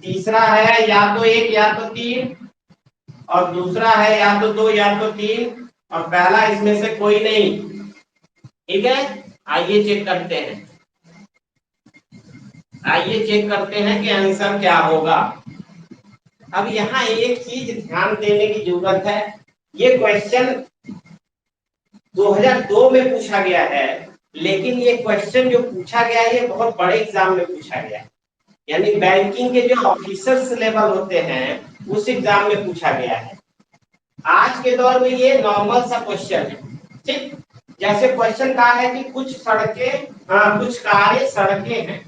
तीसरा है या तो 1 या तो 3, और दूसरा है या तो 2 या तो 3, और पहला इसमें से कोई नहीं। ठीक है, आइए चेक करते हैं, आइए चेक करते हैं कि आंसर क्या होगा। अब यहाँ एक चीज ध्यान देने की जरूरत है, ये क्वेश्चन 2002 में पूछा गया है, लेकिन ये क्वेश्चन जो पूछा गया है ये बहुत बड़े एग्जाम में पूछा गया है, यानी बैंकिंग के जो ऑफिसर्स लेवल होते हैं उस एग्जाम में पूछा गया है। आज के दौर में ये नॉर्मल सा क्वेश्चन है। ठीक, जैसे क्वेश्चन कहा है कि कुछ सड़कें, कुछ कारें सड़कें हैं,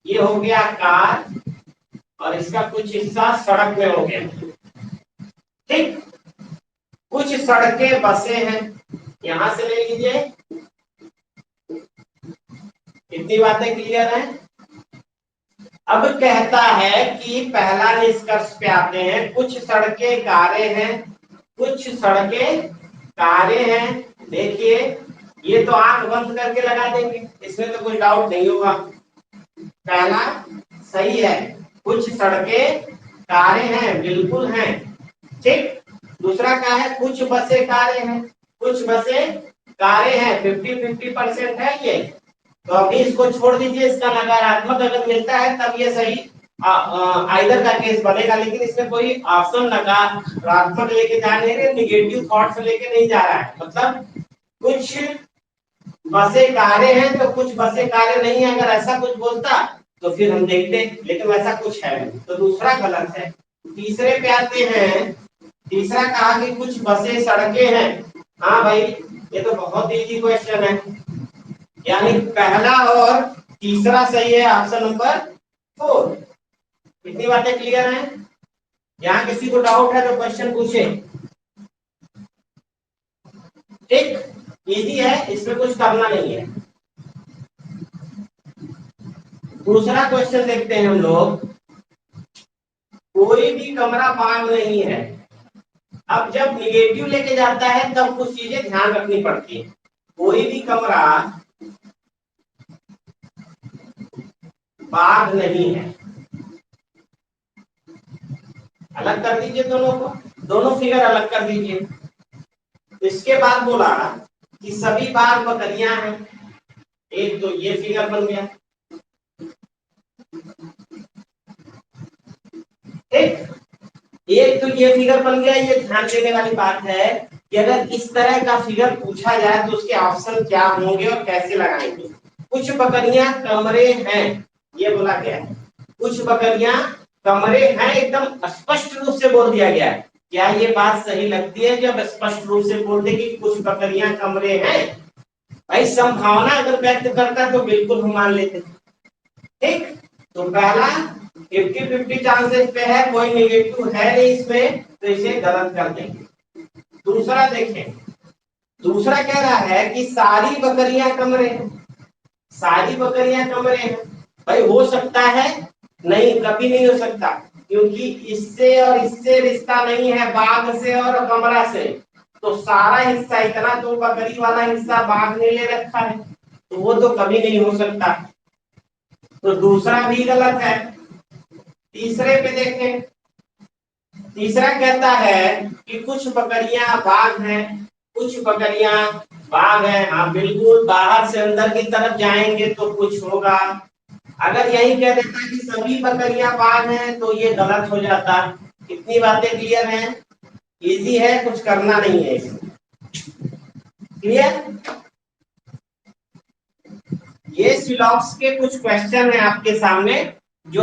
ये हो गया कार, और इसका कुछ हिस्सा सड़क में हो गया। ठीक, कुछ सड़कें बसें हैं, यहां से ले लीजिए। इतनी बातें क्लियर हैं। अब कहता है कि पहला निष्कर्ष पे आते हैं, कुछ सड़कें कारें हैं, कुछ सड़कें कारें हैं। देखिए ये तो आंख बंद करके लगा देंगे, इसमें तो कोई डाउट नहीं होगा, पहला सही है, कुछ सड़कें कारें हैं, बिल्कुल हैं। ठीक, दूसरा क्या है, कुछ बसें कारें हैं, कुछ बसें कारें हैं, 50-50% है ये। तो अभी इसको छोड़ दीजिए, इसका नकारात्मक अगर मिलता है तब ये सही आइदर का केस बनेगा, लेकिन इसमें कोई ऑप्शन नकारात्मक लेके जा नहीं रहे, निगेटिव थॉट्स लेके नहीं जा रहा है। मतलब कुछ बसें कारें हैं तो कुछ बसें कारें नहीं है, अगर ऐसा कुछ बोलता तो फिर हम देखते, लेकिन वैसा कुछ है नहीं, तो दूसरा गलत है। तीसरे पे आते हैं, तीसरा कहा कि कुछ बसें सड़कें हैं। हाँ भाई, ये तो बहुत इजी क्वेश्चन है, यानी पहला और तीसरा सही है, ऑप्शन नंबर 4। कितनी बातें क्लियर हैं? यहाँ किसी को डाउट है तो क्वेश्चन पूछे। ठीक, इजी है, इसमें कुछ करना नहीं है। दूसरा क्वेश्चन देखते हैं हम लोग, कोई भी कमरा बांध नहीं है। अब जब निगेटिव लेके जाता है तब कुछ चीजें ध्यान रखनी पड़ती है। कोई भी कमरा बांध नहीं है, अलग कर दीजिए दोनों को, दोनों फिगर अलग कर दीजिए। इसके बाद बोला कि सभी बाघ बकरियां हैं, एक तो ये फिगर बन गया। ठीक, एक तो ये फिगर बन गया। ये ध्यान देने वाली बात है कि अगर इस तरह का फिगर पूछा जाए तो उसके ऑप्शन क्या होंगे और कैसे लगाएंगे। कुछ बकरियां कमरे हैं, ये बोला गया है, कुछ बकरियां कमरे हैं, एकदम स्पष्ट रूप से बोल दिया गया है। क्या ये बात सही लगती है जब स्पष्ट रूप से बोल दे कि कुछ बकरियां कमरे हैं? भाई संभावना अगर व्यक्त करता तो बिल्कुल हम मान लेते। ठीक, तो पहला 50-50 चांसेस पे है, कोई नेगेटिव है नहीं इसमें, तो इसे गलत कर देंगे। दूसरा देखें, दूसरा कह रहा है कि सारी बकरियां कमरे हैं, सारी बकरियां कमरे हैं। भाई हो सकता है? नहीं, कभी नहीं हो सकता, क्योंकि इससे और इससे रिश्ता नहीं है, बाघ से और कमरा से। तो सारा हिस्सा, इतना तो बकरी वाला हिस्सा बाघ ने ले रखा है, तो वो तो कभी नहीं हो सकता, तो दूसरा भी गलत है। तीसरे पे देखें, तीसरा कहता है कि कुछ बकरियां बाघ हैं, कुछ बकरियां बाघ हैं। हाँ बिल्कुल, बाहर से अंदर की तरफ जाएंगे तो कुछ होगा। अगर यही कह देता कि सभी बकरियां बाघ हैं तो ये गलत हो जाता। कितनी बातें क्लियर हैं? इजी है, कुछ करना नहीं है इसमें। क्लियर? ये सिलॉक्स के कुछ क्वेश्चन है आपके सामने जो